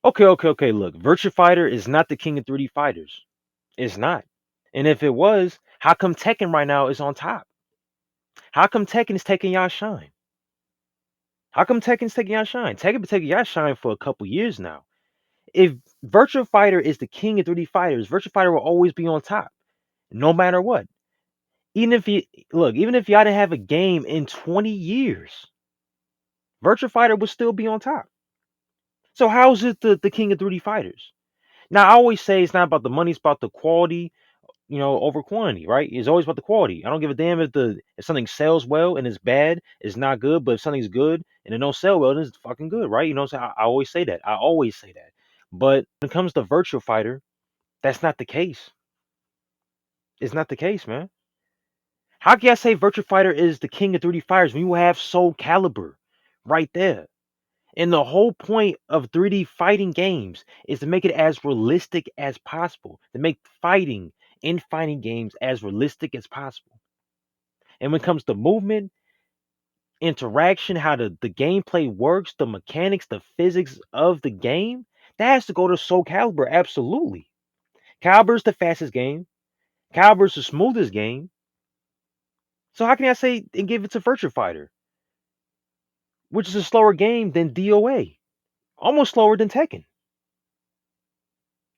Okay. Look, Virtua Fighter is not the king of 3D fighters. It's not. And if it was, how come Tekken right now is on top? How come Tekken is taking y'all shine? How come Tekken's taking y'all shine? Tekken been taking y'all shine for a couple years now. If Virtua Fighter is the king of 3D fighters, Virtua Fighter will always be on top, no matter what. Even if you look, even if y'all didn't have a game in 20 years, Virtua Fighter would still be on top. So how is it the king of 3D fighters? Now I always say it's not about the money, it's about the quality, over quantity, right? It's always about the quality. I don't give a damn if something sells well and it's bad, it's not good. But if something's good and it don't sell well, then it's fucking good, right? So I always say that. I always say that. But when it comes to Virtual Fighter, that's not the case. It's not the case, man. How can I say Virtual Fighter is the king of 3D fighters when you have Soul Calibur right there? And the whole point of 3D fighting games is to make it as realistic as possible, to make fighting in fighting games as realistic as possible. And when it comes to movement, interaction, how the gameplay works, the mechanics, the physics of the game, that has to go to Soul Calibur, absolutely. Calibur's the fastest game. Calibur's the smoothest game. So how can I say and give it to Virtua Fighter, which is a slower game than DOA, almost slower than Tekken,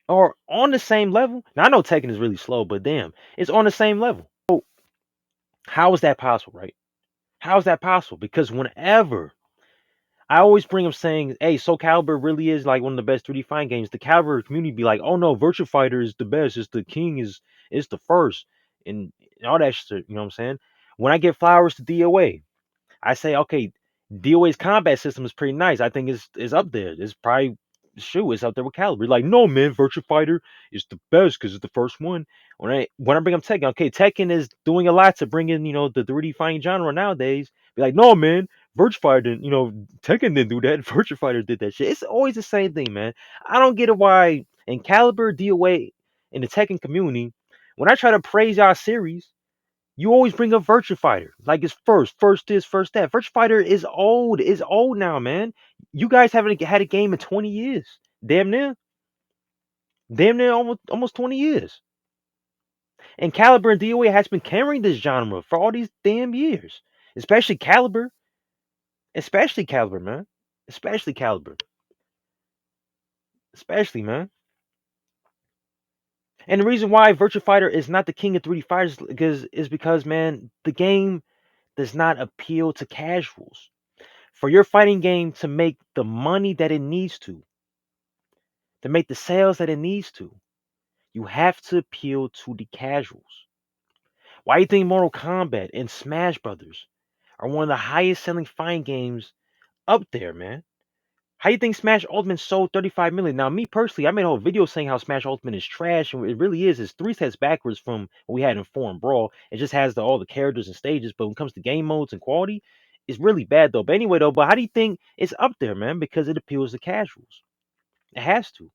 or on the same level? Now I know Tekken is really slow, but damn, it's on the same level. So how is that possible, right? How is that possible? Because whenever I always bring up saying, "Hey, Soul Calibur really is like one of the best 3D fighting games." The Calibur community be like, "Oh no, Virtua Fighter is the best. It's the king. Is the first, and all that shit." You know what I'm saying? When I give flowers to DOA, I say, okay, DOA's combat system is pretty nice. I think it's up there. It's probably it's up there with Calibur. Like, no man, Virtua Fighter is the best because it's the first one. When I bring up Tekken, okay, Tekken is doing a lot to bring in the 3D fighting genre nowadays. Be like, no man, Virtua Fighter didn't, Tekken didn't do that. Virtua Fighter did that shit. It's always the same thing, man. I don't get it why in Calibur, DOA, in the Tekken community, when I try to praise y'all series, you always bring up Virtua Fighter like it's first this, first that. Virtua Fighter is old. Is old now, man. You guys haven't had a game in 20 years. Damn near, damn near almost 20 years. And Caliber and DOA has been carrying this genre for all these damn years. Especially Caliber, especially Caliber, man. Especially Caliber, especially man. And the reason why Virtua Fighter is not the king of 3D fighters is because man, the game does not appeal to casuals. For your fighting game to make the money that it needs to make the sales that it needs to, you have to appeal to the casuals. Why do you think Mortal Kombat and Smash Brothers are one of the highest selling fighting games up there, man? How do you think Smash Ultimate sold 35 million? Now, me personally, I made a whole video saying how Smash Ultimate is trash, and it really is. It's three sets backwards from what we had in 4 and Brawl. It just has all the characters and stages, but when it comes to game modes and quality, it's really bad though. But anyway, though, but how do you think it's up there, man? Because it appeals to casuals. It has to.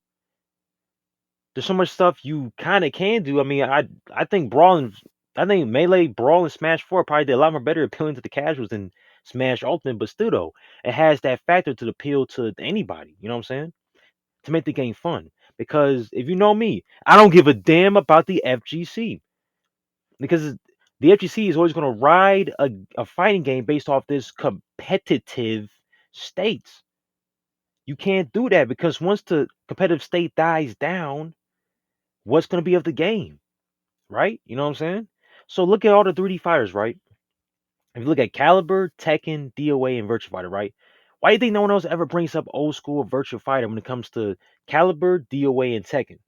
There's so much stuff you kind of can do. I mean, I think I think Melee, Brawl, and Smash 4 probably did a lot more better appealing to the casuals than Smash Ultimate, but still though, it has that factor to appeal to anybody. You know what I'm saying? To make the game fun. Because if you know me, I don't give a damn about the FGC because the FGC is always going to ride a fighting game based off this competitive states. You can't do that because once the competitive state dies down, what's going to be of the game, right? You know what I'm saying? So look at all the 3D fighters, right? If you look at Caliber, Tekken, DOA, and Virtua Fighter, right? Why do you think no one else ever brings up old school Virtua Fighter when it comes to Caliber, DOA, and Tekken?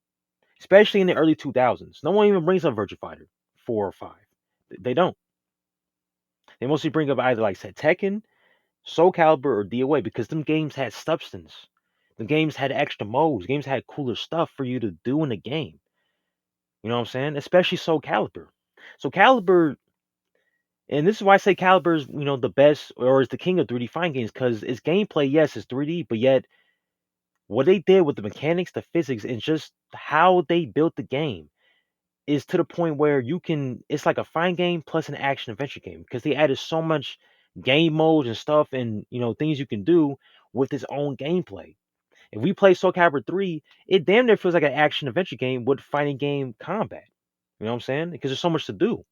Especially in the early 2000s. No one even brings up Virtua Fighter 4 or 5. They don't. They mostly bring up either like said Tekken, Soul Calibur, or DOA because them games had substance. The games had extra modes. Games had cooler stuff for you to do in the game. You know what I'm saying? Especially Soul Calibur. So Calibur, and this is why I say Calibur is the best or is the king of 3D fighting games because its gameplay, yes, is 3D, but yet what they did with the mechanics, the physics, and just how they built the game is to the point where it's like a fighting game plus an action adventure game because they added so much game modes and stuff and things you can do with its own gameplay. If we play Soul Calibur 3, it damn near feels like an action adventure game with fighting game combat. You know what I'm saying? Because there's so much to do.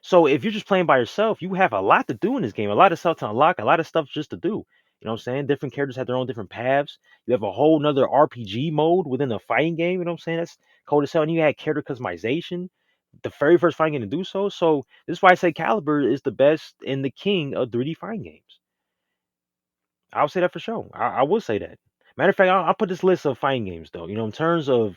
So if you're just playing by yourself, you have a lot to do in this game, a lot of stuff to unlock, a lot of stuff just to do. You know what I'm saying? Different characters have their own different paths. You have a whole nother RPG mode within the fighting game. You know what I'm saying? That's cold as hell. And you had character customization, the very first fighting game to do so. So this is why I say Calibur is the best and the king of 3D fighting games. I'll say that for sure. I will say that. Matter of fact, I'll put this list of fighting games though. You know, in terms of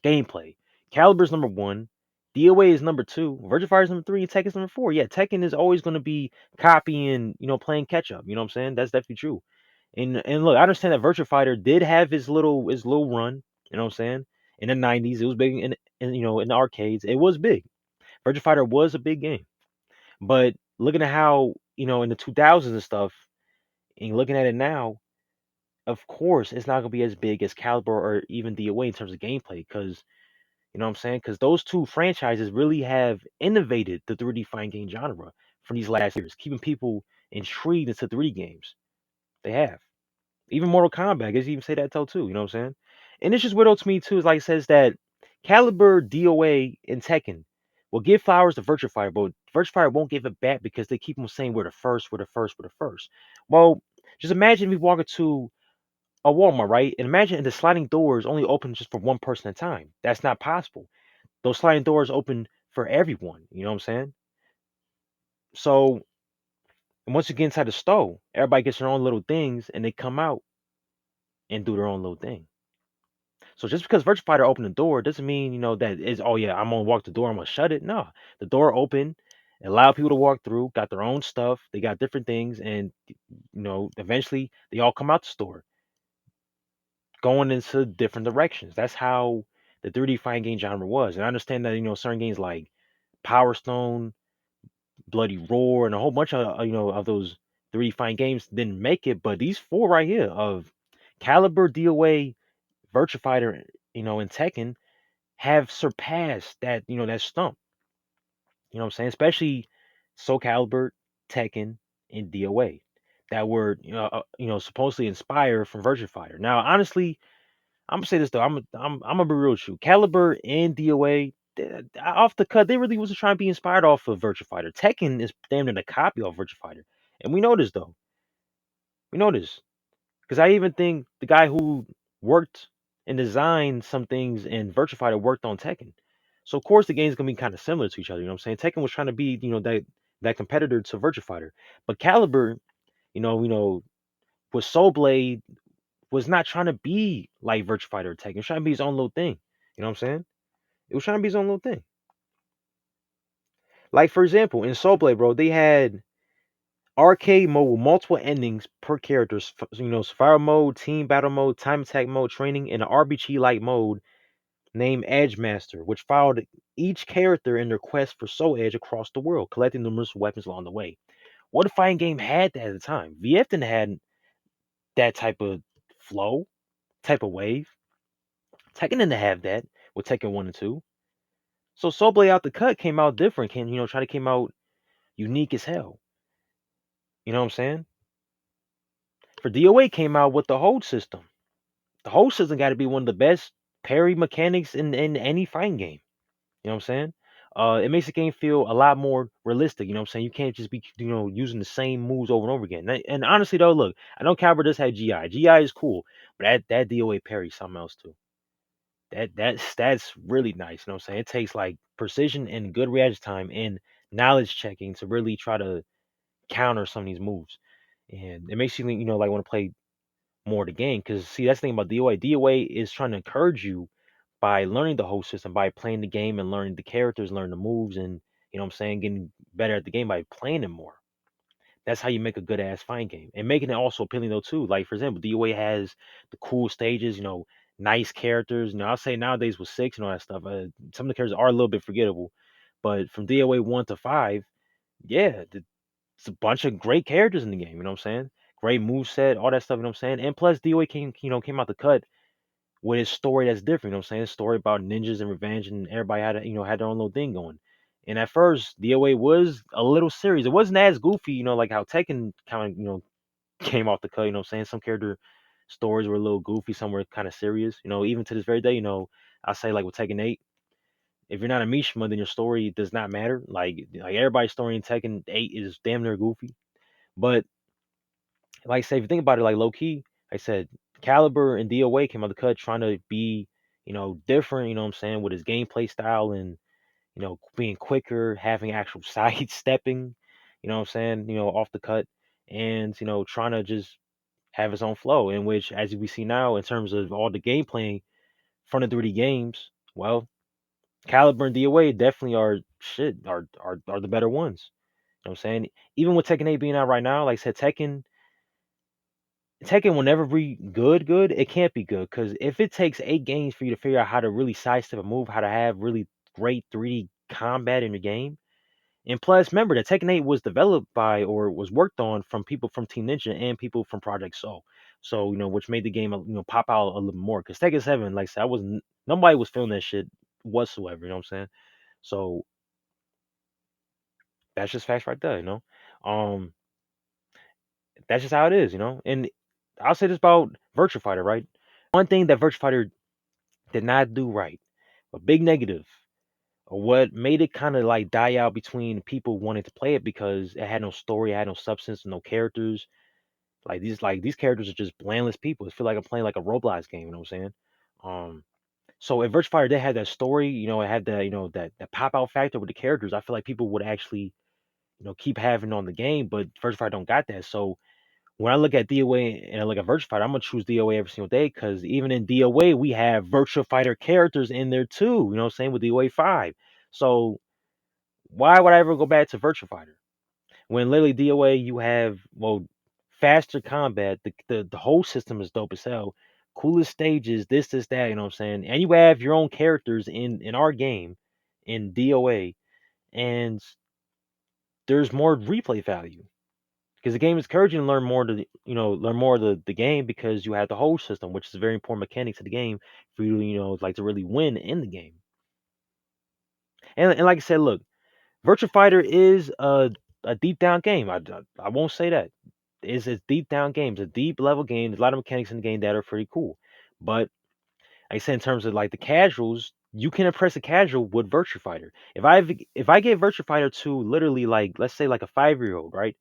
gameplay, Calibur's number one. DOA is number two. Virtua Fighter is number three. And Tekken's number four. Yeah, Tekken is always going to be copying, playing catch up. You know what I'm saying? That's definitely true. And look, I understand that Virtua Fighter did have his little run. You know what I'm saying? In the '90s, it was big in the arcades. It was big. Virtua Fighter was a big game. But looking at how in the 2000s and stuff, and looking at it now, of course, it's not going to be as big as Caliber or even DOA in terms of gameplay because you know what I'm saying? Because those two franchises really have innovated the 3D fighting game genre for these last years, keeping people intrigued into 3D games. They have. Even Mortal Kombat, I guess you even say that too, you know what I'm saying? And it's just weird to me too, is like it says that Caliber, DOA, and Tekken will give flowers to Virtua Fighter, but Virtua Fighter won't give it back because they keep on saying we're the first, we're the first, we're the first. Well, just imagine if we walk into a Walmart, right? And imagine the sliding doors only open just for one person at a time. That's not possible. Those sliding doors open for everyone. You know what I'm saying? So and once you get inside the store, everybody gets their own little things and they come out and do their own little thing. So just because Virtua Fighter opened the door doesn't mean, that is, oh yeah, I'm gonna walk the door, I'm gonna shut it. No. The door open, allow people to walk through, got their own stuff, they got different things, and eventually they all come out the store, going into different directions. That's how the 3D fighting game genre was. And I understand that, certain games like Power Stone, Bloody Roar, and a whole bunch of of those 3D fighting games didn't make it, but these four right here of Caliber, DOA, Virtua Fighter, and Tekken have surpassed that stump. You know what I'm saying? Especially Soul Calibur, Tekken, and DOA that were supposedly inspired from Virtua Fighter. Now, honestly, I'm gonna say this though. I'm gonna be real with you. Caliber and DOA, off the cut, they really wasn't trying to be inspired off of Virtua Fighter. Tekken is damn near a copy of Virtua Fighter, and we know this though. We know this because I even think the guy who worked and designed some things in Virtua Fighter worked on Tekken. So of course the game's gonna be kind of similar to each other. You know what I'm saying? Tekken was trying to be that competitor to Virtua Fighter, but Caliber, with Soul Blade was not trying to be like Virtua Fighter or Tekken. It was trying to be his own little thing. You know what I'm saying? It was trying to be his own little thing. Like for example, in Soul Blade, bro, they had arcade mode with multiple endings per character. Survival mode, team battle mode, time attack mode, training, and an RPG like mode named Edge Master, which followed each character in their quest for Soul Edge across the world, collecting numerous weapons along the way. What a fighting game had that at the time? VF didn't have that type of flow, type of wave. Tekken didn't have that with Tekken 1 and 2. So Soul Blade out the cut came out different, try to came out unique as hell. You know what I'm saying? For DOA came out with the hold system. The hold system got to be one of the best parry mechanics in any fighting game. You know what I'm saying? It makes the game feel a lot more realistic. You know what I'm saying? You can't just be using the same moves over and over again. And honestly though, look, I know Caliber does have GI. GI is cool, but that DOA parry is something else too. That's really nice. You know what I'm saying? It takes like precision and good reaction time and knowledge checking to really try to counter some of these moves. And it makes you like want to play more of the game. Because see, that's the thing about DOA. DOA is trying to encourage you by learning the whole system, by playing the game and learning the characters, learning the moves, and what I'm saying, getting better at the game by playing it more. That's how you make a good ass fighting game. And making it also appealing though too. Like for example, DOA has the cool stages, nice characters. I'll say nowadays with six and all that stuff, some of the characters are a little bit forgettable. But from DOA 1 to 5, yeah, it's a bunch of great characters in the game, you know what I'm saying? Great move set, all that stuff, you know what I'm saying? And plus DOA came out the cut with his story that's different, you know what I'm saying? A story about ninjas and revenge and everybody had had their own little thing going. And at first, DOA was a little serious. It wasn't as goofy, like how Tekken kind of, came off the cut, you know what I'm saying? stories were a little goofy, some were kind of serious. Even to this very day, I say like with Tekken 8, if you're not a Mishima, then your story does not matter. Like everybody's story in Tekken 8 is damn near goofy. But like I say, if you think about it, like low key, like I said, Caliber and DOA came out the cut trying to be, different, you know what I'm saying, with his gameplay style and, being quicker, having actual sidestepping, you know what I'm saying, off the cut, and, trying to just have his own flow, in which, as we see now, in terms of all the gameplay from the 3D games, well, Caliber and DOA definitely are the better ones. You know what I'm saying? Even with Tekken 8 being out right now, like I said, Tekken will never be good. It can't be good because if it takes 8 games for you to figure out how to really sidestep a move, how to have really great 3D combat in your game, and plus, remember that Tekken 8 was developed by or was worked on from people from Team Ninja and people from Project Soul. So which made the game pop out a little more. Because Tekken 7, like I said, I wasn't nobody was feeling that shit whatsoever. You know what I'm saying? So that's just facts right there. Um, that's just how it is. And I'll say this about Virtua Fighter, right? One thing that Virtua Fighter did not do right, a big negative, or what made it kind of like die out between people wanting to play it because it had no story, it had no substance, no characters. Like these characters are just blandless people. I feel like I'm playing like a Roblox game. You know what I'm saying? Um, so if Virtua Fighter they had that story, it had the that pop out factor with the characters. I feel like people would actually keep having on the game, but Virtua Fighter don't got that. So when I look at DOA and I look at Virtua Fighter, I'm gonna choose DOA every single day because even in DOA we have Virtua Fighter characters in there too. You know what I'm saying with DOA 5. So why would I ever go back to Virtua Fighter when literally DOA you have faster combat, the whole system is dope as hell, coolest stages, this that, you know what I'm saying, and you have your own characters in our game in DOA, and there's more replay value because the game is encouraging you to learn more learn more of the game because you have the whole system, which is a very important mechanic to the game for you like to really win in the game. And like I said, look, Virtua Fighter is a deep down game. I won't say that. It's a deep down game. It's a deep level game. There's a lot of mechanics in the game that are pretty cool. But like I said, in terms of like the casuals, you can impress a casual with Virtua Fighter. If I get Virtua Fighter to literally like let's say like a 5-year-old, right?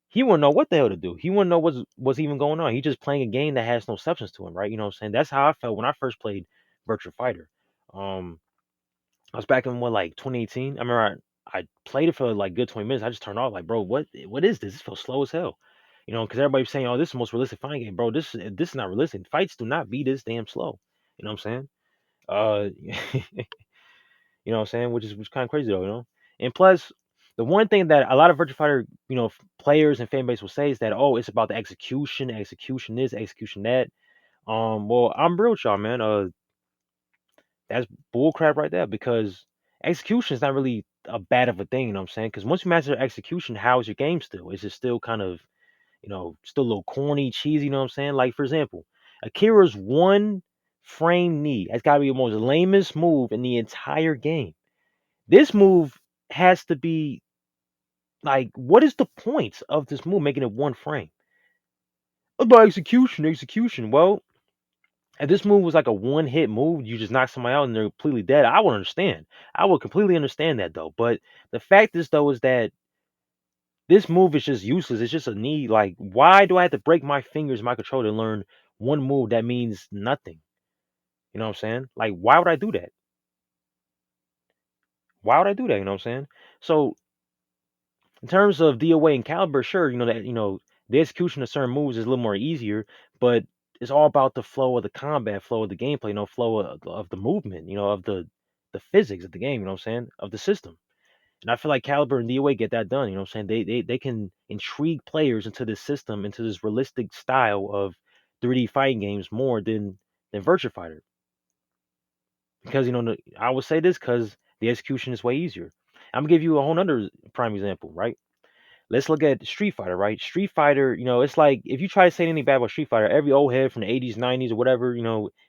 He wouldn't know what the hell to do. He wouldn't know what's even going on. He's just playing a game that has no substance to him, right? You know what I'm saying? That's how I felt when I first played Virtua Fighter. Um, I was back in what like 2018. I remember I played it for like good 20 minutes. I just turned off like, bro, what is this? This feels slow as hell. Because everybody's saying, oh, this is the most realistic fighting game, bro. This is not realistic. Fights do not be this damn slow. You know what I'm saying? You know what I'm saying? Which is kind of crazy though, And plus, the one thing that a lot of Virtua Fighter, players and fan base will say is that, oh, it's about the execution this, execution that. Well, I'm real with y'all, man. That's bull crap right there because execution is not really a bad of a thing, you know what I'm saying? Because once you master execution, how is your game still? Is it still kind of, still a little corny, cheesy, you know what I'm saying? Like, for example, Akira's one frame knee has got to be the most lamest move in the entire game. This move has to be like, what is the point of this move making it one frame? About execution. Well, if this move was like a one hit move, you just knock somebody out and they're completely dead, I would understand. I would completely understand that though. But the fact is though is that this move is just useless. It's just a knee. Like, why do I have to break my fingers in my controller to learn one move that means nothing? You know what I'm saying? Like, why would I do that? Why would I do that? You know what I'm saying? So in terms of DOA and caliber, sure, that the execution of certain moves is a little more easier, but it's all about the flow of the combat, flow of the gameplay, flow of the movement, of the physics of the game, you know what I'm saying, of the system. And I feel like Caliber and DOA get that done, you know what I'm saying? They can intrigue players into this system, into this realistic style of 3D fighting games more than Virtua Fighter. Because I would say this because the execution is way easier. I'm gonna give you a whole nother prime example, right? Let's look at Street Fighter, right? Street Fighter, it's like if you try to say anything bad about Street Fighter, every old head from the 80s, 90s, or whatever,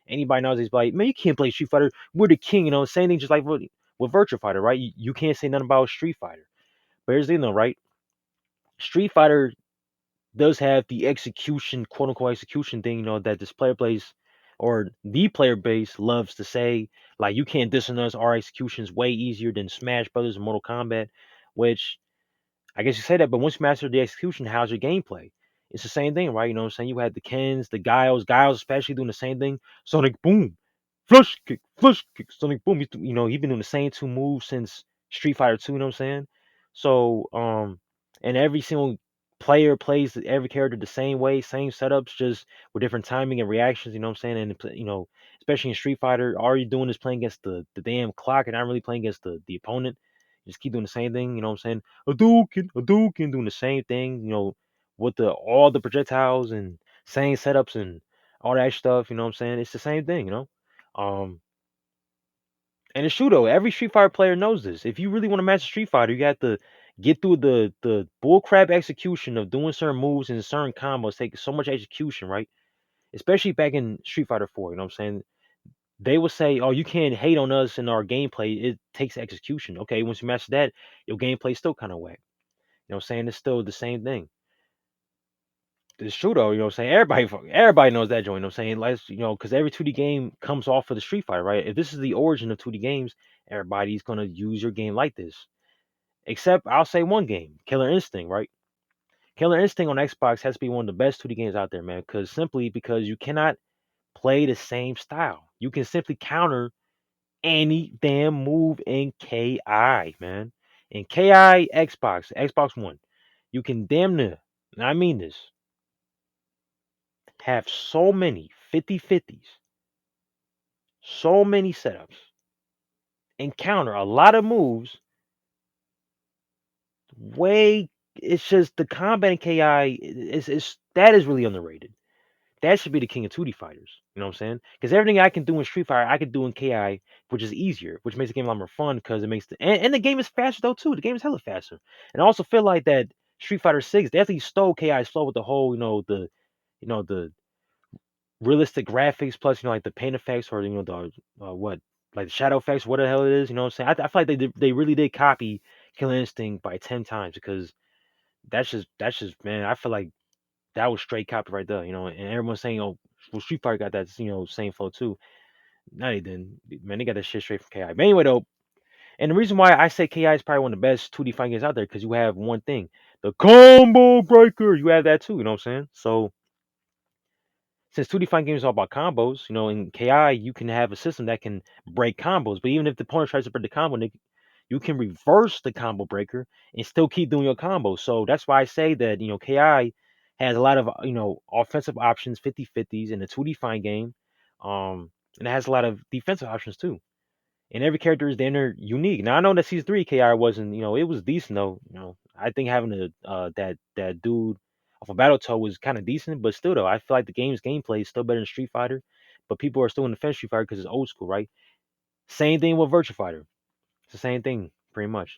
anybody nowadays be like, man, you can't play Street Fighter. We're the king, same thing just like with Virtua Fighter, right? You can't say nothing about Street Fighter. But here's the thing, though, right? Street Fighter does have the execution, quote unquote execution thing, that this player plays or the player base loves to say, like, you can't diss on us, our execution's way easier than Smash Brothers and Mortal Kombat, which I guess you say that, but once you master the execution, how's your gameplay? It's the same thing, right? You know what I'm saying? You had the Kens, the Guiles especially doing the same thing. Sonic Boom, flush kick, Sonic Boom. He's been doing the same two moves since Street Fighter 2, you know what I'm saying? So, and every single player plays every character the same way, same setups, just with different timing and reactions, you know what I'm saying? And, especially in Street Fighter, all you're doing is playing against the damn clock and not really playing against the opponent. You just keep doing the same thing, you know what I'm saying? Hadouken, doing the same thing, with all the projectiles and same setups and all that stuff, you know what I'm saying? It's the same thing, Um, and it's true though. Every Street Fighter player knows this. If you really want to master Street Fighter, you got to get through the bullcrap execution of doing certain moves and certain combos. Take so much execution, right? Especially back in Street Fighter 4, you know what I'm saying? They would say, "Oh, you can't hate on us in our gameplay. It takes execution." Okay, once you master that, your gameplay still kind of whack. You know what I'm saying? It's still the same thing. It's true though, you know what I'm saying? Everybody knows that joint, you know what I'm saying? Like, because every 2D game comes off of the Street Fighter, right? If this is the origin of 2D games, everybody's gonna use your game like this. Except I'll say one game, Killer Instinct, right? Killer Instinct on Xbox has to be one of the best 2D games out there, man. Because you cannot play the same style. You can simply counter any damn move in KI, man. In KI Xbox One, you can damn near, and I mean this, have so many 50/50s, so many setups, encounter a lot of moves. Way, it's just the combat in KI is that is really underrated. That should be the king of 2D fighters. You know what I'm saying? Because everything I can do in Street Fighter, I can do in KI, which is easier, which makes the game a lot more fun because it makes and the game is faster though too. The game is hella faster. And I also feel like that Street Fighter 6 definitely stole KI's flow with the whole, the realistic graphics plus like the paint effects or the what like the shadow effects, what the hell it is, you know what I'm saying? I feel like they really did copy Killer Instinct by 10 times because that's just man, I feel like that was straight copy right there, and everyone's saying, oh, well, Street Fighter got that same flow too. No, they didn't, man. They got that shit straight from KI. But anyway though, and the reason why I say KI is probably one of the best 2D fighting games out there because you have one thing, the combo breaker. You have that too, you know what I'm saying? So since 2D fighting games are all about combos, in KI you can have a system that can break combos. But even if the opponent tries to break the combo, you can reverse the combo breaker and still keep doing your combo. So that's why I say that KI has a lot of offensive options, 50/50s in a 2D fighting game, and it has a lot of defensive options too. And every character is then they're unique. Now I know that season three KI wasn't, it was decent though. I think having that dude off of Battletoad was kind of decent, but still though, I feel like the game's gameplay is still better than Street Fighter. But people are still in the fence Street Fighter because it's old school, right? Same thing with Virtua Fighter. It's the same thing, pretty much,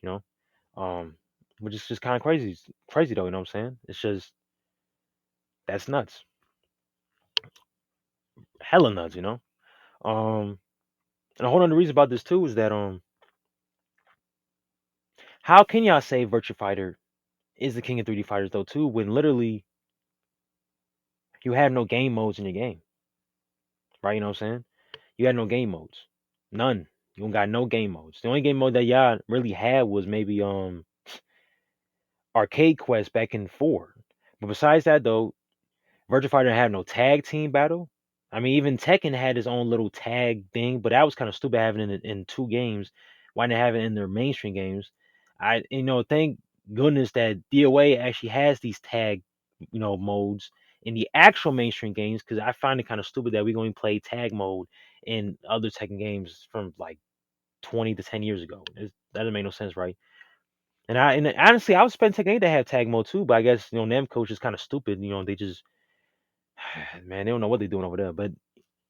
which is just kind of crazy. Crazy though, you know what I'm saying? It's just that's nuts, hella nuts, and a whole other reason about this too is that how can y'all say Virtua Fighter is the king of 3D fighters though too when literally you have no game modes in your game, right? You know what I'm saying? You had no game modes, none. You don't got no game modes. The only game mode that y'all really had was maybe Arcade Quest back in four. But besides that though, Virtua Fighter didn't have no tag team battle. I mean, even Tekken had his own little tag thing, but that was kind of stupid having it in two games. Why not have it in their mainstream games? Thank goodness that DOA actually has these tag, modes in the actual mainstream games because I find it kind of stupid that we're going to play tag mode in other Tekken games from like 20 to 10 years ago. That doesn't make no sense, right? And honestly, I was expecting Tekken 8 to have tag mode too, but I guess Namco is just kind of stupid. They just man, they don't know what they're doing over there. But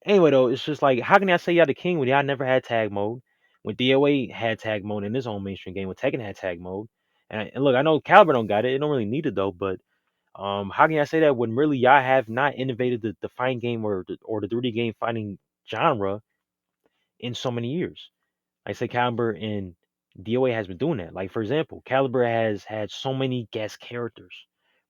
anyway, though, it's just like, how can I say y'all the king when y'all never had tag mode? When DOA had tag mode in his own mainstream game, when Tekken had tag mode, and look, I know Caliber don't got it. It don't really need it though. But how can I say that when really y'all have not innovated the fighting game or the 3D game fighting genre in so many years? I say Caliber and DOA has been doing that. Like for example, Caliber has had so many guest characters,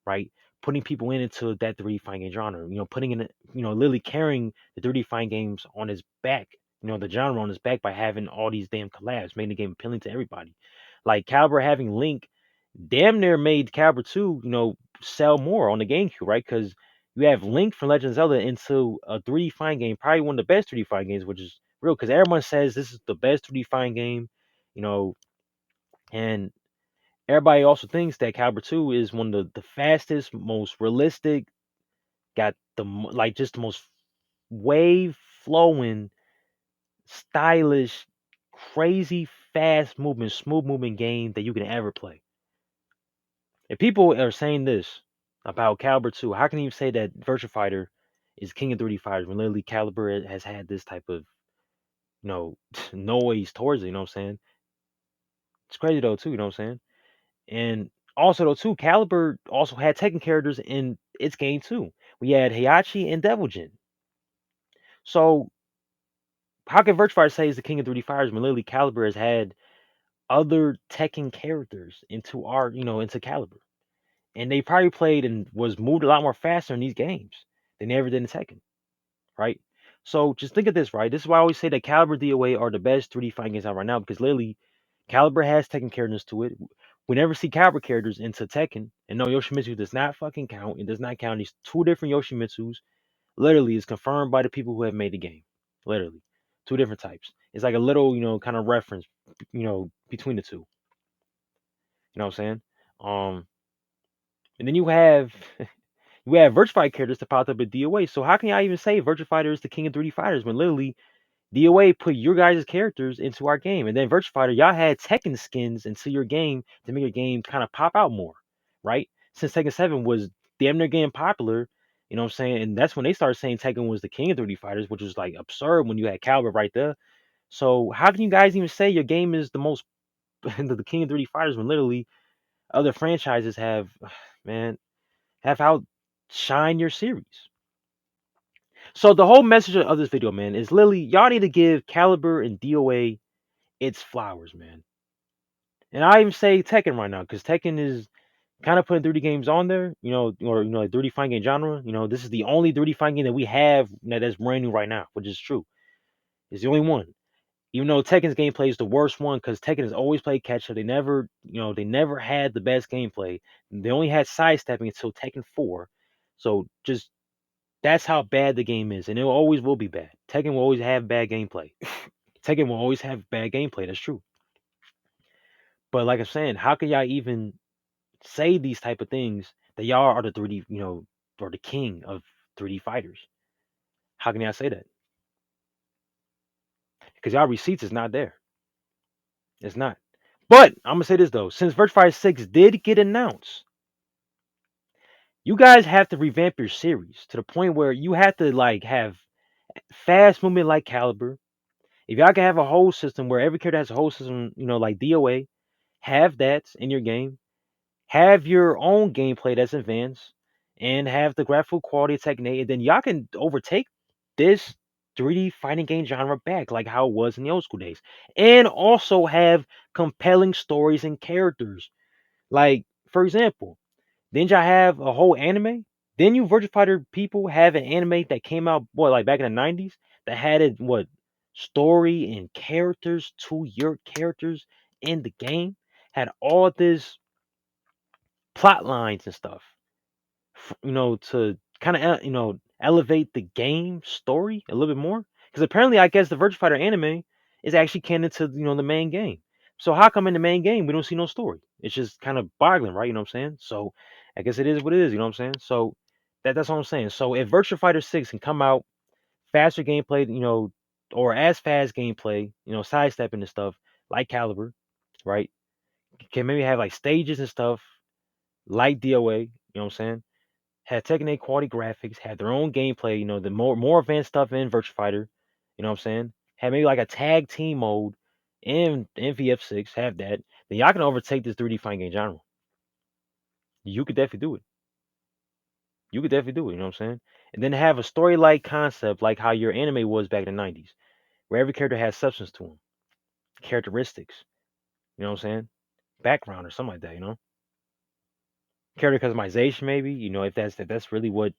right? putting people into that 3D fighting game genre. Putting in, literally carrying the 3D fighting games on his back. The genre on his back by having all these damn collabs, making the game appealing to everybody. Like Caliber having Link, damn near made Caliber 2, sell more on the GameCube, right? Because you have Link from Legend of Zelda into a 3D fighting game, probably one of the best 3D fighting games, which is real because everyone says this is the best 3D fighting game, you know, and everybody also thinks that Caliber 2 is one of the fastest, most realistic, got like just the most wave flowing, stylish, crazy fast movement, smooth movement game that you can ever play. If people are saying this about Caliber 2, how can you say that Virtua Fighter is king of 3D fighters when literally Caliber has had this type of, noise towards it, you know what I'm saying? It's crazy though too, you know what I'm saying? And also though too, Caliber also had Tekken characters in its game too. We had Heihachi and Devil Jin. So how can Virtua Fighter say is the king of 3D fighters when literally Caliber has had other Tekken characters into into Caliber? And they probably played and was moved a lot more faster in these games than they ever did in Tekken, right? So just think of this, right? This is why I always say that Caliber DOA are the best 3D fighting games out right now because literally Caliber has Tekken characters to it. We never see Caliber characters into Tekken, and no, Yoshimitsu does not fucking count. It does not count. These two different Yoshimitsus. Literally, is confirmed by the people who have made the game. Literally, two different types. It's like a little, kind of reference, between the two. You know what I'm saying? And then you have Virtua Fighter characters that popped up at DOA. So how can y'all even say Virtua Fighter is the king of 3D fighters when literally DOA put your guys' characters into our game, and then Virtua Fighter, y'all had Tekken skins into your game to make your game kind of pop out more, right? Since Tekken 7 was damn near getting popular, you know what I'm saying? And that's when they started saying Tekken was the king of 3D fighters, which was like absurd when you had Caliber right there. So how can you guys even say your game is the most the king of 3D fighters when literally other franchises have, man, have outshined your series? So the whole message of this video, man, is literally y'all need to give Caliber and DOA its flowers, man. And I even say Tekken right now because Tekken is kind of putting 3D games on there, or like 3D fighting game genre. This is the only 3D fighting game that we have that's brand new right now, which is true. It's the only one. Even though Tekken's gameplay is the worst one because Tekken has always played catch up. They never had the best gameplay. They only had sidestepping until Tekken 4. So just that's how bad the game is, and it always will be bad. Tekken will always have bad gameplay. Tekken will always have bad gameplay. That's true. But like I'm saying, how can y'all even say these type of things that y'all are the 3D, or the king of 3D fighters? How can y'all say that? Because y'all receipts is not there. It's not. But I'm gonna say this though, since Virtua Fighter 6 did get announced, you guys have to revamp your series to the point where you have to like have fast movement like Caliber. If y'all can have a whole system where every character has a whole system, like DOA, have that in your game. Have your own gameplay that's advanced and have the graphical quality of Tekken 8, and then y'all can overtake this 3D fighting game genre back like how it was in the old school days. And also have compelling stories and characters. Like, for example, didn't y'all have a whole anime? Didn't you Virtua Fighter people have an anime that came out like back in the 90s that had it story and characters to your characters in the game? Had all this plot lines and stuff, to kind of elevate the game story a little bit more. Because apparently, I guess the Virtua Fighter anime is actually canon to the main game. So how come in the main game we don't see no story? It's just kind of boggling, right? You know what I'm saying? So I guess it is what it is. You know what I'm saying? So that's what I'm saying. So if Virtua Fighter 6 can come out faster gameplay, or as fast gameplay, sidestepping and stuff like Caliber, right? Can maybe have like stages and stuff like DOA. You know what I'm saying? Had Tekken 8 quality graphics, had their own gameplay, the more advanced stuff in Virtua Fighter, you know what I'm saying? Had maybe like a tag team mode in VF6, have that. Then y'all can overtake this 3D fighting game genre. You could definitely do it. You could definitely do it, you know what I'm saying? And then have a story like concept like how your anime was back in the 90s, where every character has substance to them, characteristics, you know what I'm saying? Background or something like that, Character customization, maybe. You know, if that's really what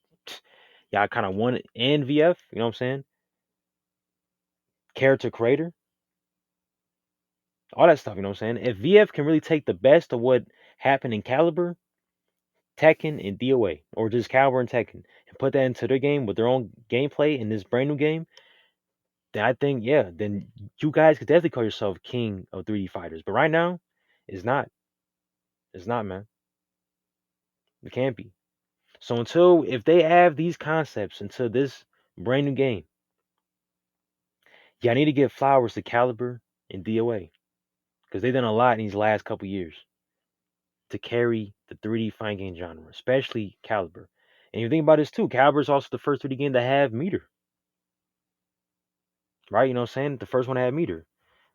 y'all kind of want in VF. You know what I'm saying? Character creator, all that stuff. You know what I'm saying? If VF can really take the best of what happened in Caliber, Tekken, and DOA, or just Caliber and Tekken, and put that into their game with their own gameplay in this brand new game, then I think, yeah, then you guys could definitely call yourself king of 3D fighters. But right now, it's not. It's not, man. It can't be. So until if they have these concepts into this brand new game, y'all need to give flowers to Caliber and DOA because they've done a lot in these last couple years to carry the 3D fighting game genre, especially Caliber. And you think about this too, Caliber is also the first 3D game to have meter, right? You know what I'm saying? The first one to have meter.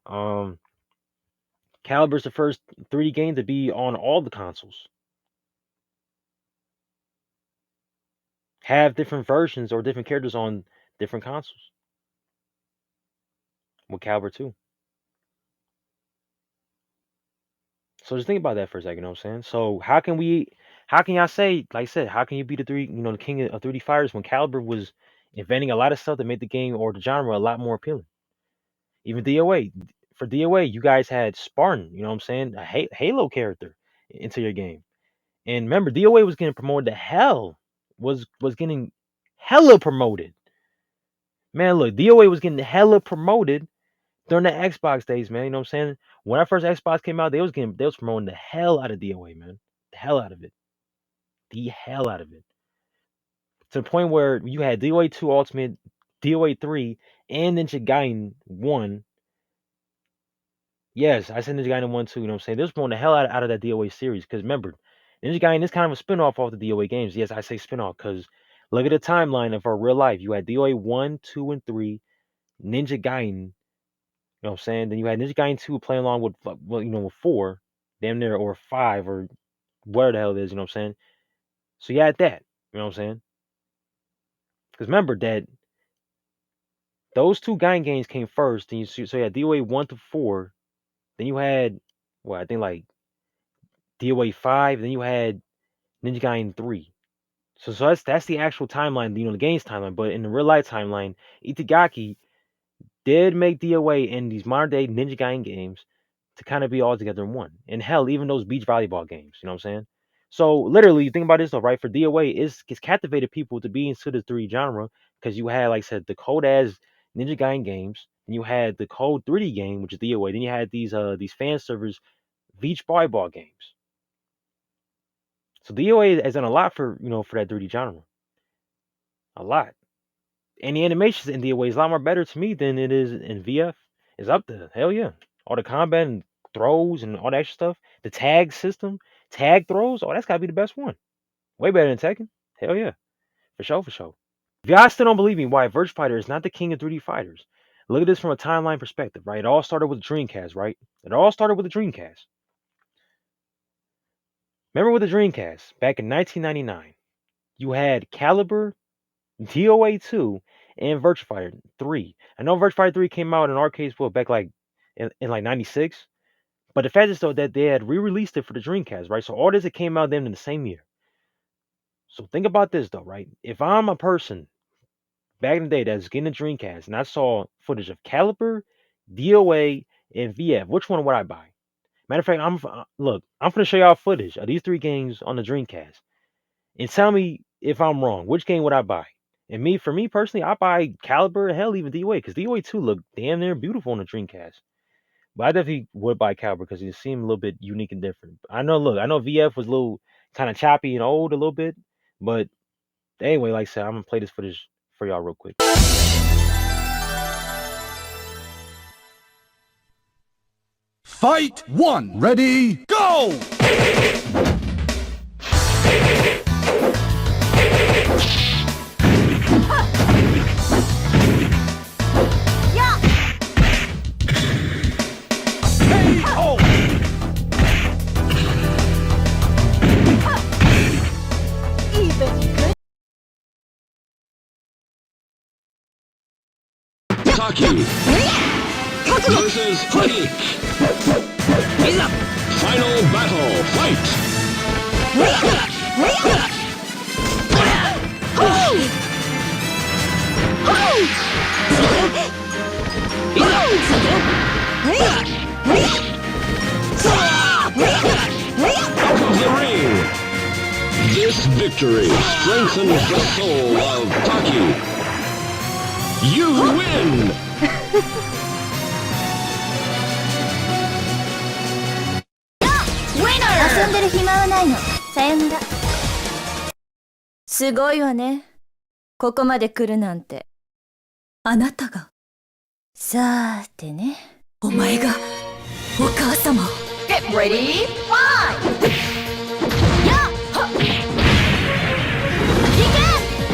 Um, Caliber's the first 3D game to be on all the consoles. Have different versions or different characters on different consoles with Caliber 2. So just think about that for a second, you know what I'm saying? So how can y'all say, like I said, how can you be the king of 3D fighters when Caliber was inventing a lot of stuff that made the game or the genre a lot more appealing? Even DOA. For DOA, you guys had Spartan, you know what I'm saying? A Halo character into your game. And remember, DOA was getting promoted to hell. Was getting hella promoted. Man, look, DOA was getting hella promoted during the Xbox days, man. You know what I'm saying? When our first Xbox came out, they was promoting the hell out of DOA, man. The hell out of it. The hell out of it. To the point where you had DOA 2 Ultimate, DOA 3, and Ninja Gaiden 1. Yes, I said Ninja Gaiden 1 too, you know what I'm saying? They was promoting the hell out of that DOA series. Because remember, Ninja Gaiden is kind of a spin-off off the DOA games. Yes, I say spin-off because look at the timeline of our real life. You had DOA 1, 2, and 3, Ninja Gaiden. You know what I'm saying? Then you had Ninja Gaiden 2 playing along with, well, with 4, damn near, or 5, or whatever the hell it is, you know what I'm saying? So you had that, you know what I'm saying? Because remember that those two Gaiden games came first, and so you had DOA 1 to 4, then you had, well, I think like DOA 5, then you had Ninja Gaiden 3. So that's the actual timeline, the game's timeline. But in the real life timeline, Itagaki did make DOA in these modern day Ninja Gaiden games to kind of be all together in one. And hell, even those beach volleyball games, you know what I'm saying? So literally, you think about this though, right? For DOA, it's captivated people to be into the 3D genre because you had, like I said, the cold as Ninja Gaiden games, and you had the cold 3D game, which is DOA. Then you had these fan servers beach volleyball games. So DOA has done a lot for for that 3D genre, a lot. And the animations in DOA is a lot more better to me than it is in VF. It's up there. Hell yeah. All the combat and throws and all that extra stuff. The tag system, tag throws, oh, that's gotta be the best one. Way better than Tekken. Hell yeah. For sure, for sure. If y'all still don't believe me why Virtua Fighter is not the king of 3D fighters, look at this from a timeline perspective, right? It all started with the Dreamcast, right? It all started with the Dreamcast. Remember with the Dreamcast, back in 1999, you had Caliber, DOA 2, and Virtua Fighter 3. I know Virtua Fighter 3 came out in arcades back like in like 96. But the fact is though that they had re-released it for the Dreamcast, right? So all this it came out then in the same year. So think about this though, right? If I'm a person back in the day that's getting a Dreamcast and I saw footage of Caliber, DOA, and VF, which one would I buy? Matter of fact, I'm gonna show y'all footage of these three games on the Dreamcast and tell me if I'm wrong. Which game would I buy? And for me personally, I buy Caliber, hell, even DOA, because DOA 2 look damn near beautiful on the Dreamcast. But I definitely would buy Caliber because it seemed a little bit unique and different. I know VF was a little kind of choppy and old a little bit, but anyway, like I said, I'm gonna play this footage for y'all real quick. Fight one. Ready, go! Taki versus Hike. Final battle, fight! Out of the ring. This victory strengthens the soul of Taki. You win! 遊んでる暇はないの。さよなら。すごいわね。ここまで来るなんて。あなたが。さーてね。お前がお母様を。Get ready, fight! やっはっいけはっは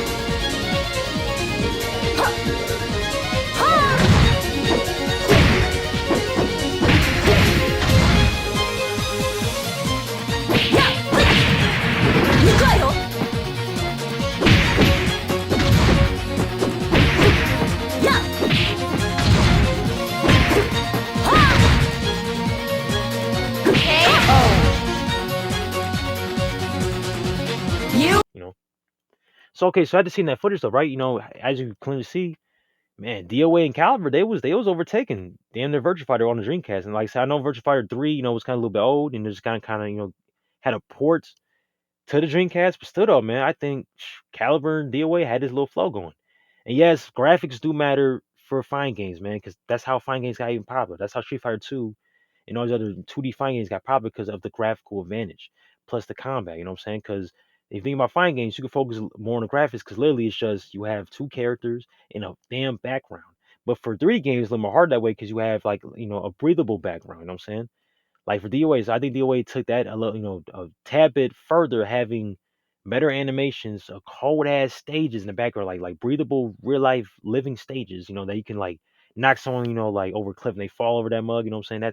っやっ行くわよやっYou know. So okay, so I had to see that footage though, right? As you can clearly see, man, DOA and Caliber, they was overtaking damn near Virtua Fighter on the Dreamcast. And like I said, I know Virtua Fighter 3, was kind of a little bit old and just kind of, had a port to the Dreamcast, but still though, man, I think Caliber and DOA had this little flow going. And yes, graphics do matter for fighting games, man, because that's how fighting games got even popular. That's how Street Fighter 2 and all these other 2D fighting games got popular because of the graphical advantage plus the combat. You know what I'm saying? Because if you think about fighting games, you can focus more on the graphics because literally it's just you have two characters in a damn background. But for 3D games, it's a little more hard that way because you have like a breathable background. You know what I'm saying? Like for DOAs, I think DOA took that a little, a tad bit further, having better animations, cold ass stages in the background, like breathable, real life living stages, that you can like knock someone, like over a cliff and they fall over that mug. You know what I'm saying?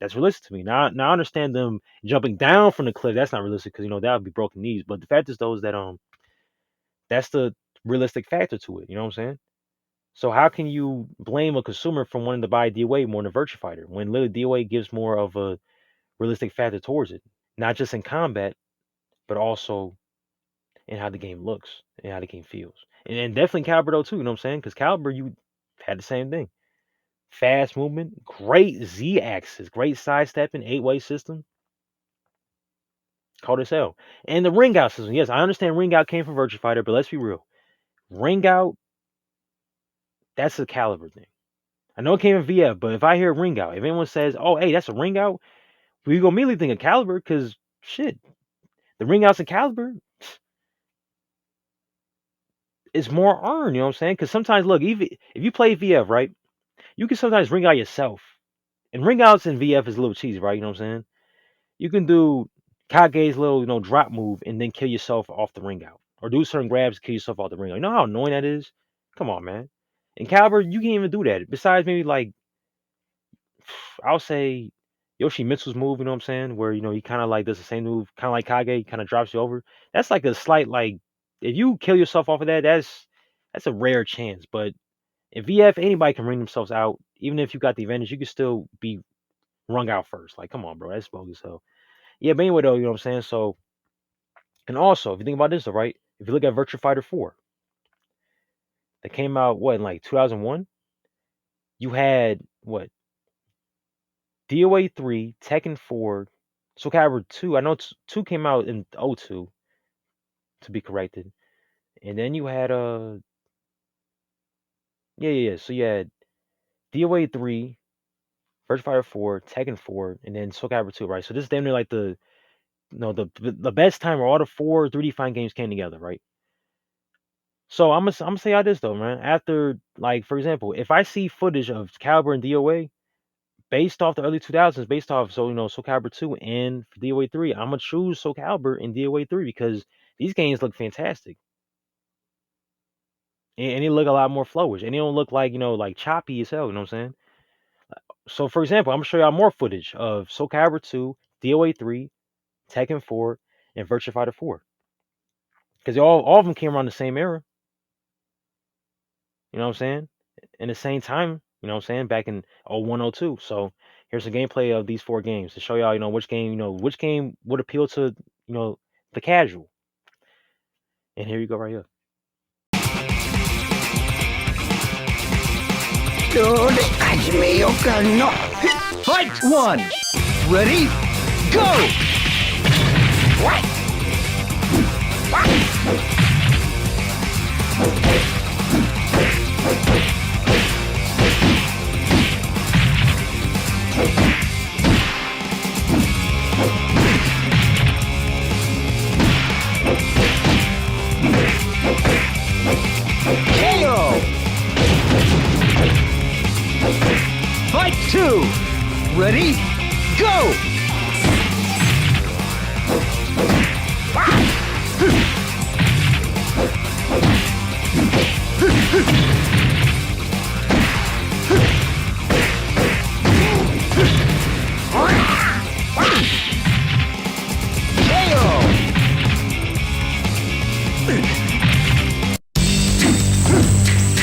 That's realistic to me. Now I understand them jumping down from the cliff. That's not realistic because that would be broken knees. But the fact is though is that that's the realistic factor to it. You know what I'm saying? So how can you blame a consumer from wanting to buy DOA more than Virtua Fighter when literally DOA gives more of a realistic factor towards it, not just in combat, but also in how the game looks and how the game feels, and definitely Caliber though too. You know what I'm saying? Because Caliber, you had the same thing: fast movement, great Z axis, great sidestepping, 8-way system, cold as hell, and the ring out system. Yes, I understand ring out came from Virtua Fighter, but let's be real, ring out, that's a Caliber thing. I know it came from VF, but if I hear ring out, if anyone says, "Oh, hey, that's a ring out," we go immediately think of Caliber because shit, the ring outs in Caliber is more earned, you know what I'm saying? Because sometimes, look, even if you play VF, right, you can sometimes ring out yourself. And ring outs in VF is a little cheesy, right? You know what I'm saying? You can do Kage's little, drop move and then kill yourself off the ring out. Or do certain grabs to kill yourself off the ring out. You know how annoying that is? Come on, man. In Caliber, you can't even do that. Besides maybe like I'll say Yoshimitsu's move, you know what I'm saying? Where, he kind of like does the same move, kind of like Kage, kind of drops you over. That's like a slight, like, if you kill yourself off of that, that's a rare chance. But in VF, anybody can ring themselves out. Even if you got the advantage, you can still be rung out first. Like, come on, bro, that's bogus. So, yeah, but anyway, though, you know what I'm saying? So, and also, if you think about this, though, right? If you look at Virtua Fighter 4, that came out, what, in like 2001? You had, what, DOA 3, Tekken 4, Soulcalibur 2. I know 2 came out in '02, to be corrected. And then you had, yeah. So you had DOA 3, Virtua Fighter 4, Tekken 4, and then Soulcalibur 2, right? So this is damn near like the best time where all the four 3D fighting games came together, right? So I'm gonna say how this though, man. After, like, for example, if I see footage of Caliber and DOA based off the early 2000s, based off Soul Calibur 2 and DOA 3, I'm gonna choose Soul Calibur and DOA 3 because these games look fantastic and they look a lot more flowish and they don't look like like choppy as hell. You know what I'm saying? So for example, I'm gonna show y'all more footage of Soul Calibur 2, DOA 3, Tekken 4, and Virtua Fighter 4 because all of them came around the same era. You know what I'm saying? In the same time, you know what I'm saying? Back in '01, '02. So here's a gameplay of these four games to show y'all, which game would appeal to, the casual. And here you go right here. Fight 1! Ready? Go! KO! Fight 2! Ready? Go! KO!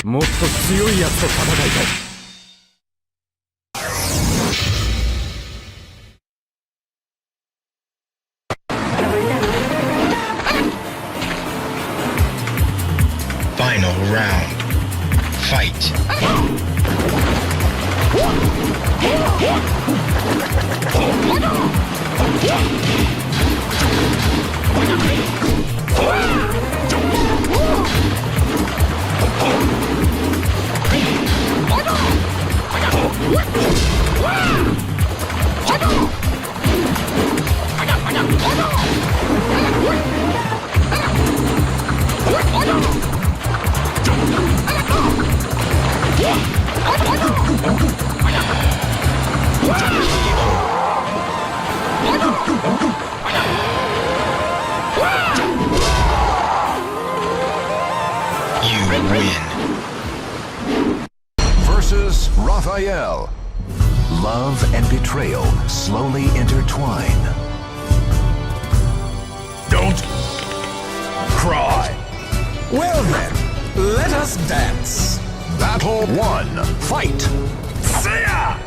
もっと強いやつと戦いたい。Final round. Fight. You win. Versus Raphael. Love and betrayal slowly intertwine. Don't cry. Well then, let us dance. Battle 1. Fight. See ya!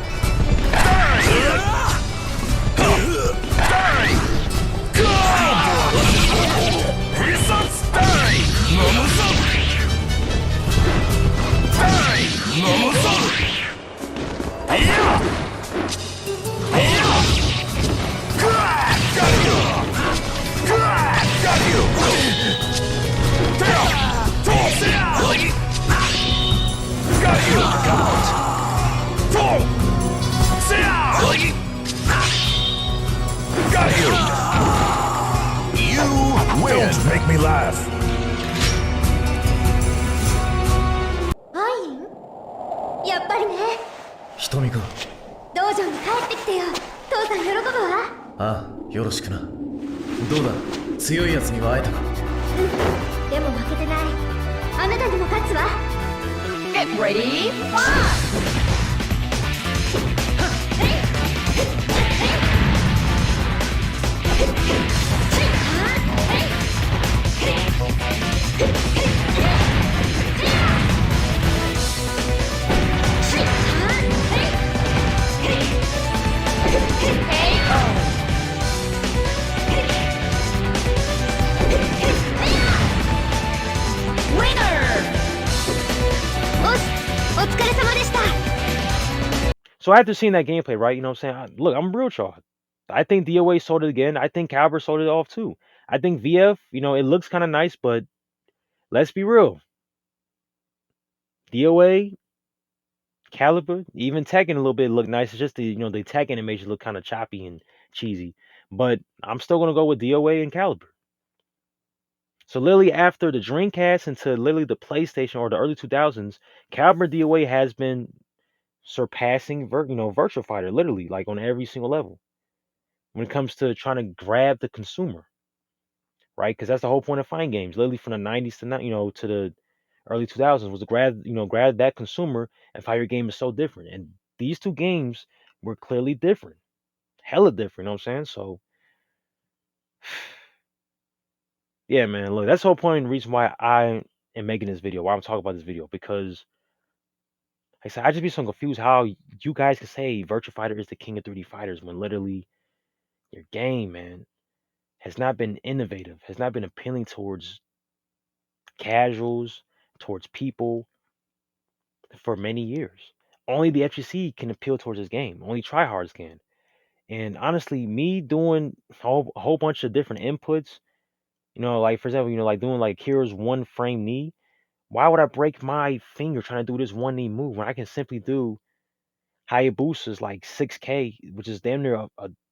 Don't make me laugh. はい。やっぱりね。瞳か。道場に帰ってきてよ。父さん喜ぶわ。ああ、よろしくな。どうだ、強いやつには会えたか。でも負けてない。あなたにも勝つわ。Get ready, fight! お疲れ様でした。 So after seeing that gameplay, right? You know what I'm saying? Look, I'm real, y'all. I think DOA sold it again. I think Caliber sold it off too. I think VF, you know, it looks kind of nice, but let's be real. DOA, Caliber, even Tekken a little bit look nice. It's just the, you know, the Tekken animation look kind of choppy and cheesy. But I'm still gonna go with DOA and Caliber. So literally after the Dreamcast into literally the PlayStation or the early 2000s, Caliber DOA has been surpassing Virtua Fighter literally like on every single level when it comes to trying to grab the consumer, right? Because that's the whole point of fighting games, literally from the 90s to to the early 2000s was to grab that consumer and how your game is so different. And these two games were clearly different, hella different. You know what I'm saying? So yeah, man. Look, that's the whole point and reason why I am making this video, why I'm talking about this video, because like I said, I just be so confused how you guys can say Virtua Fighter is the king of 3D fighters when literally your game, man, has not been innovative, has not been appealing towards casuals, towards people for many years. Only the FGC can appeal towards this game. Only tryhards can. And honestly, me doing a whole bunch of different inputs, like for example, like doing like here's one frame knee. Why would I break my finger trying to do this one knee move when I can simply do Hayabusa's like 6K, which is damn near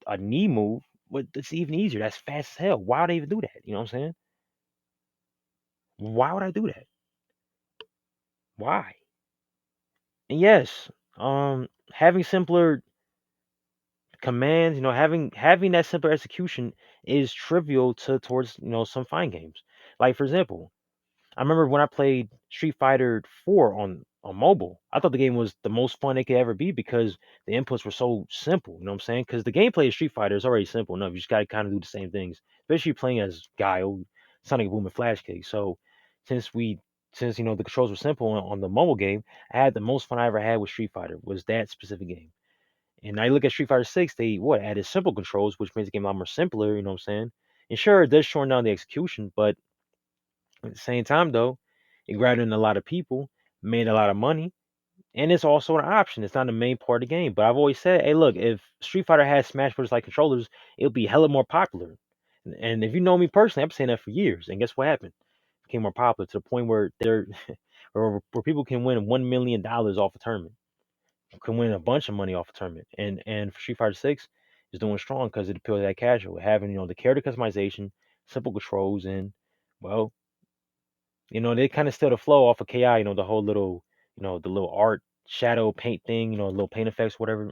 a knee move, but it's even easier. That's fast as hell. Why would I even do that? You know what I'm saying? Why would I do that? Why? And yes, having simpler commands, having that simpler execution is trivial towards some fine games. Like for example, I remember when I played Street Fighter 4 on mobile, I thought the game was the most fun it could ever be because the inputs were so simple. You know what I'm saying? Because the gameplay of Street Fighter is already simple enough. You just got to kind of do the same things, especially playing as Guile, Sonic Boom, and Flash Kick. So since we since the controls were simple on the mobile game, I had the most fun I ever had with Street Fighter was that specific game. And I look at Street Fighter 6, they added simple controls, which makes the game a lot more simpler. You know what I'm saying? And sure, it does shorten down the execution, but at the same time, though, it grabbed in a lot of people, made a lot of money, and it's also an option. It's not the main part of the game. But I've always said, hey, look, if Street Fighter had Smash Bros. Like controllers, it would be hella more popular. And if you know me personally, I've been saying that for years. And guess what happened? It became more popular to the point where where people can win $1 million off a tournament, can win a bunch of money off a tournament. And for Street Fighter 6 is doing strong because it appeals to that casual, having the character customization, simple controls, and well, they kind of steal the flow off of KI, the whole little, the little art shadow paint thing, little paint effects, whatever,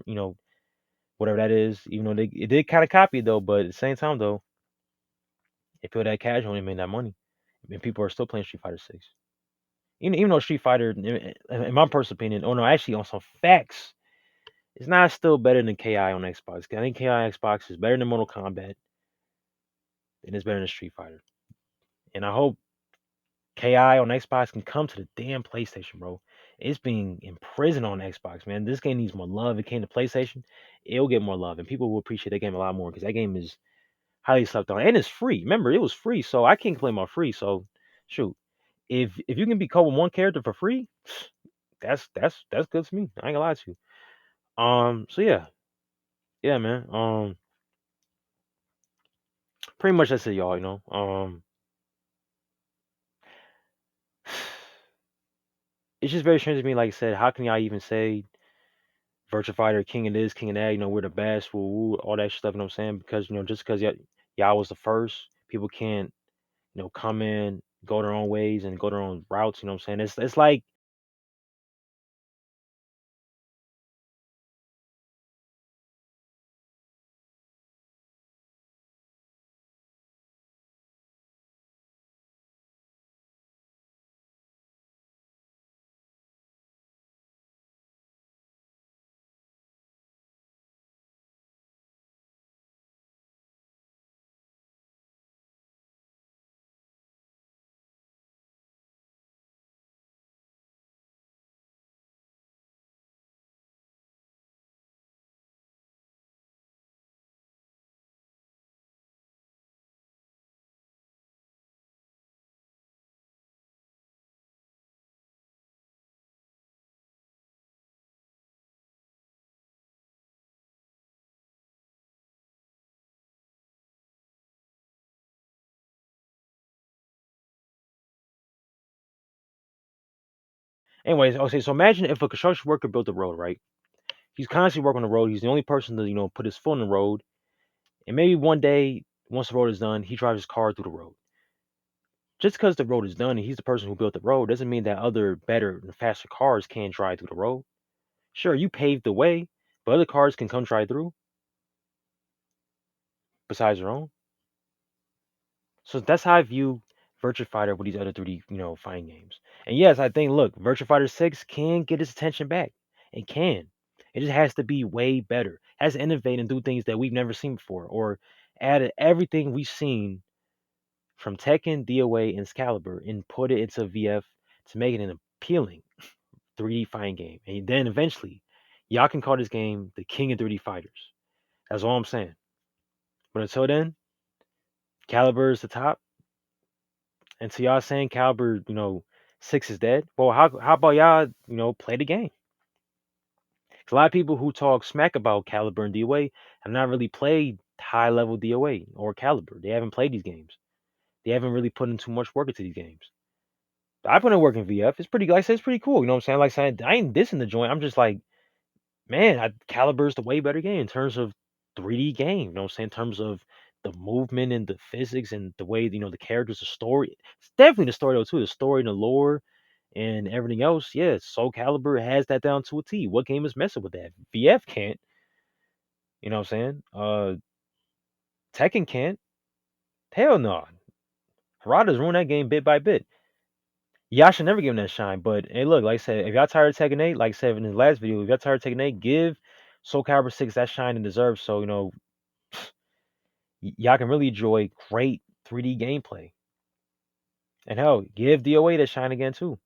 whatever that is. Even though it did kind of copy it though, but at the same time though, it feel that casual and it made that money. And people are still playing Street Fighter 6. Even though Street Fighter, in my personal opinion, oh no, actually on some facts, it's not still better than KI on Xbox. I think KI on Xbox is better than Mortal Kombat and it's better than Street Fighter. And I hope KI on Xbox can come to the damn PlayStation, bro. It's being imprisoned on Xbox, man. This game needs more love. It came to PlayStation, it'll get more love, and people will appreciate that game a lot more because that game is highly slept on, and it's free. Remember, it was free, so I can't complain about free. So, shoot, if you can be caught with one character for free, that's good to me. I ain't gonna lie to you. So yeah, man. Pretty much that's it, y'all. It's just very strange to me. Like I said, how can y'all even say Virtua Fighter, king of this, king of that, we're the best, woo, woo, all that stuff, you know what I'm saying? Because, just because y'all was the first, people can't, come in, go their own ways and go their own routes, you know what I'm saying? It's like, anyways, okay, so imagine if a construction worker built a road, right? He's constantly working on the road. He's the only person to, put his foot on the road. And maybe one day, once the road is done, he drives his car through the road. Just because the road is done and he's the person who built the road doesn't mean that other better and faster cars can't drive through the road. Sure, you paved the way, but other cars can come drive through besides your own. So that's how I view Virtua Fighter with these other 3D, fighting games. And yes, I think look, Virtua Fighter 6 can get its attention back. It can. It just has to be way better. It has to innovate and do things that we've never seen before, or add everything we've seen from Tekken, DOA, and Excalibur and put it into VF to make it an appealing 3D fighting game. And then eventually, y'all can call this game the king of 3D fighters. That's all I'm saying. But until then, Caliber is the top, And to y'all saying Caliber, 6 is dead. Well, how about y'all, play the game? 'Cause a lot of people who talk smack about Caliber and DOA have not really played high level DOA or Caliber. They haven't played these games. They haven't really put in too much work into these games. I put in work in VF. It's pretty, like I said, it's pretty cool. You know what I'm saying? Like saying I ain't dissing the joint. I'm just like, man, Caliber's the way better game in terms of 3D game. You know what I'm saying? In terms of the movement and the physics and the way the characters, the story. It's definitely the story though too. The story and the lore and everything else. Yeah, Soul Calibur has that down to a T. What game is messing with that? VF can't. You know what I'm saying? Tekken can't. Hell no. Harada's ruined that game bit by bit. Y'all should never give him that shine. But hey, look, like I said, if y'all tired of Tekken 8, like I said in the last video, if y'all tired of Tekken 8, give Soul Calibur 6 that shine it deserves. So, y'all can really enjoy great 3D gameplay. And hell, give DOA that shine again too.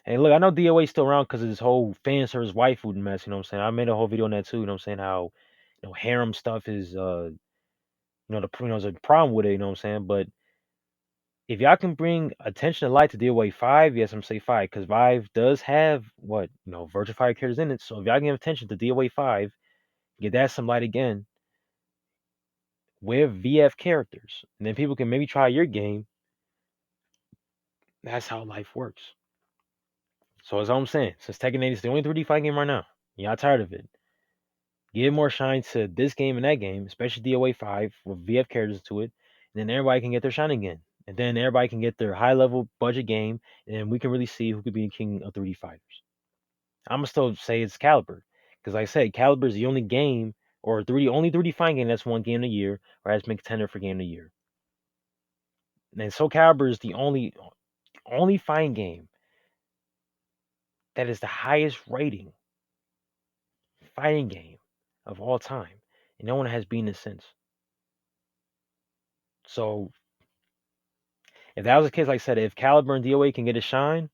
And look, I know DOA's still around because of this whole fan service waifu mess, you know what I'm saying? I made a whole video on that too, you know what I'm saying? How, harem stuff is there's a problem with it, you know what I'm saying? But if y'all can bring attention to light to DOA 5, yes, I'm gonna say 5, because 5 does have what, Virtua Fighter characters in it. So if y'all give attention to DOA 5, give that some light again with VF characters. And then people can maybe try your game. That's how life works. So that's all I'm saying. Since Tekken 8 is the only 3D fighting game right now, y'all tired of it. Give more shine to this game and that game, especially DOA 5 with VF characters to it. And then everybody can get their shine again. And then everybody can get their high level budget game. And we can really see who could be the king of 3D fighters. I'm gonna still say it's Caliber. Because like I said, Caliber is the only game or only 3D fighting game that's won game of the year or has been contender for game of the year. And Soul Calibur is the only fighting game that is the highest rating fighting game of all time. And no one has beaten it since. So if that was the case, like I said, if Caliber and DOA can get a shine,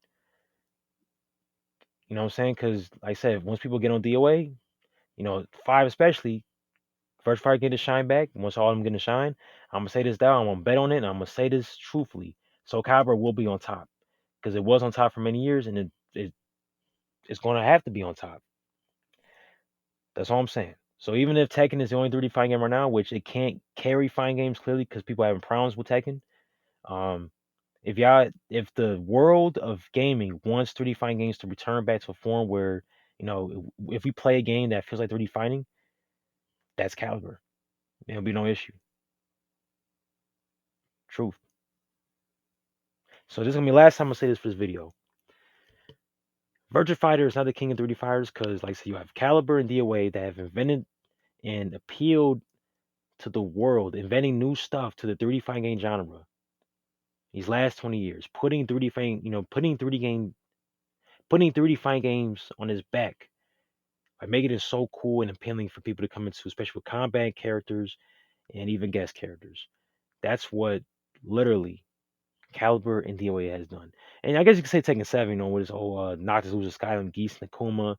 you know what I'm saying? Because like I said, once people get on DOA, 5 especially, first fight get a shine back. Once all of them get a shine, I'm gonna say this down. I'm gonna bet on it, and I'm gonna say this truthfully. So Caliber will be on top because it was on top for many years, and it's gonna have to be on top. That's all I'm saying. So even if Tekken is the only 3D fighting game right now, which it can't carry fighting games clearly because people are having problems with Tekken, um, if the world of gaming wants 3D fighting games to return back to a form where, if we play a game that feels like 3D fighting, that's Caliber. There'll be no issue. Truth. So this is gonna be the last time I say this for this video. Virtua Fighter is not the king of 3D fighters because, like I said, you have Caliber and DOA that have invented and appealed to the world, inventing new stuff to the 3D fighting game genre. These last 20 years, putting 3D fighting, putting 3D fighting games on his back by making it so cool and appealing for people to come into, especially with combat characters and even guest characters. That's what literally Caliber and DOA has done. And I guess you could say Tekken 7, with his whole Noctis loses Skyrim, Geese, Nakuma.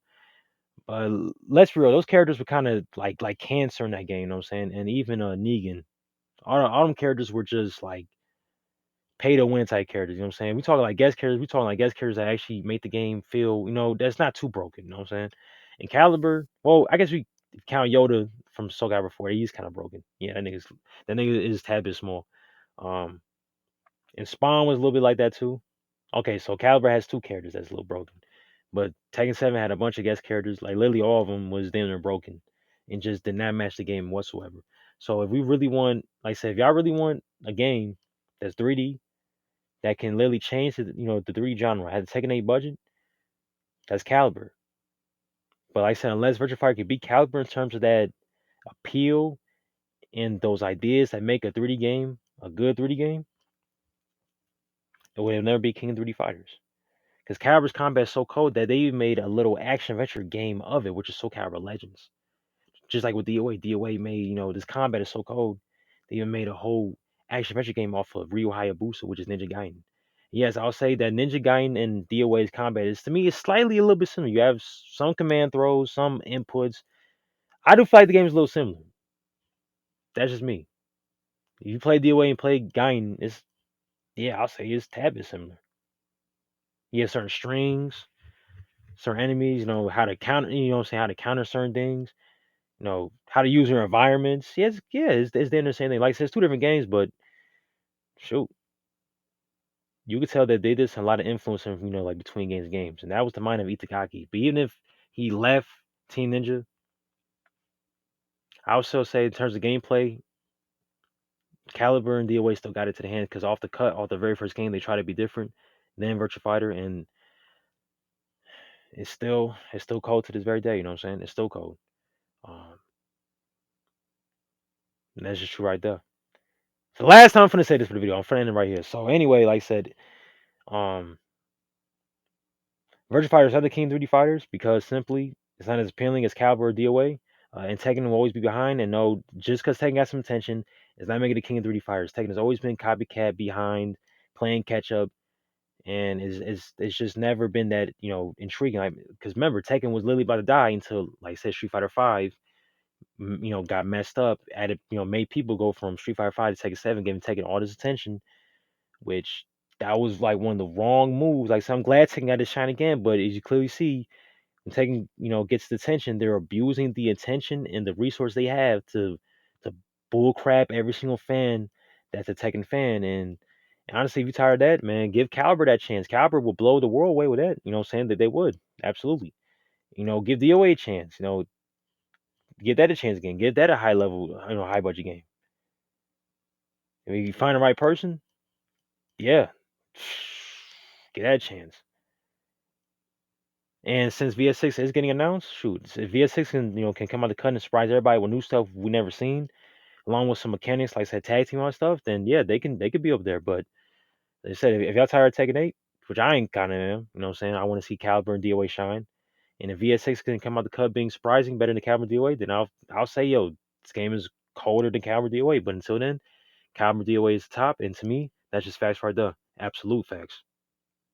But let's be real, those characters were kind of like cancer in that game, you know what I'm saying? And even Negan. All them characters were just like pay to win type characters, you know what I'm saying? We talking like guest characters that actually make the game feel, that's not too broken, you know what I'm saying? And Caliber, well, I guess we count Yoda from Soul Calibur 4. He's kind of broken. Yeah, that nigga is a tad bit small. Um and Spawn was a little bit like that too. Okay, so Caliber has two characters that's a little broken. But Tekken 7 had a bunch of guest characters, like literally all of them was damn near broken and just did not match the game whatsoever. So if we really want, like I said, if y'all really want a game that's 3D that can literally change the 3D genre, has a Tekken 8 budget, that's Caliber. But like I said, unless Virtua Fighter can beat Caliber in terms of that appeal and those ideas that make a 3D game a good 3D game, it will never be King of 3D Fighters. Because Caliber's combat is so cold that they even made a little action adventure game of it, which is Soul Calibur Legends. Just like with DOA, DOA made, this combat is so cold, they even made a whole action adventure game off of Ryu Hayabusa, which is Ninja Gaiden. Yes, I'll say that Ninja Gaiden and DOA's combat is, to me, is slightly a little bit similar. You have some command throws, some inputs. I do feel like the game is a little similar. That's just me. If you play DOA and play Gaiden, Yeah, I'll say it's tad bit similar. You have certain strings, certain enemies, how to counter, what I'm saying, how to counter certain things, how to use your environments. It's the same thing. Like I said, it's two different games, but shoot, you could tell that they did some, a lot of influence in, like between games. And that was the mind of Itakaki. But even if he left Team Ninja, I would still say in terms of gameplay, Caliber and DOA still got it to the hand because off the very first game, they try to be different than Virtua Fighter, and it's still cold to this very day. You know what I'm saying? It's still cold. Um, and that's just true right there. So last time I'm finna say this for the video, I'm finna end it right here. So anyway, like I said, um, Virtua Fighters are the king 3D fighters because simply it's not as appealing as Caliber or DOA. And Tekken will always be behind. And no, just because Tekken got some attention, is not making the king of 3D fighters. Tekken has always been copycat behind, playing catch up, and it's just never been that intriguing. Like, because remember, Tekken was literally about to die until, like I said, Street Fighter Five, got messed up, added, made people go from Street Fighter Five to Tekken Seven, giving Tekken all this attention, which that was like one of the wrong moves. Like, so I'm glad Tekken got his shine again, but as you clearly see, when Tekken, gets the attention, they're abusing the attention and the resource they have to bullcrap every single fan that's a Tekken fan. And honestly, if you're tired of that, man, give Caliber that chance. Caliber will blow the world away with that. You know what I'm saying? That they would. Absolutely. Give DOA a chance. Give that a chance again. Give that a high level, high budget game. If you find the right person, yeah. Give that a chance. And since VS6 is getting announced, shoot, if VS6 can come out the cut and surprise everybody with new stuff we never seen, along with some mechanics like I said, tag team on stuff, then yeah, they could be up there. But they said if y'all tired of Tekken 8, which I ain't kind of am, you know what I'm saying? I want to see Caliber and DOA shine. And if VS6 can come out the cut being surprising, better than Caliber and DOA, then I'll say, yo, this game is colder than Caliber DOA. But until then, Caliber DOA is the top, and to me, that's just facts right there. Absolute facts.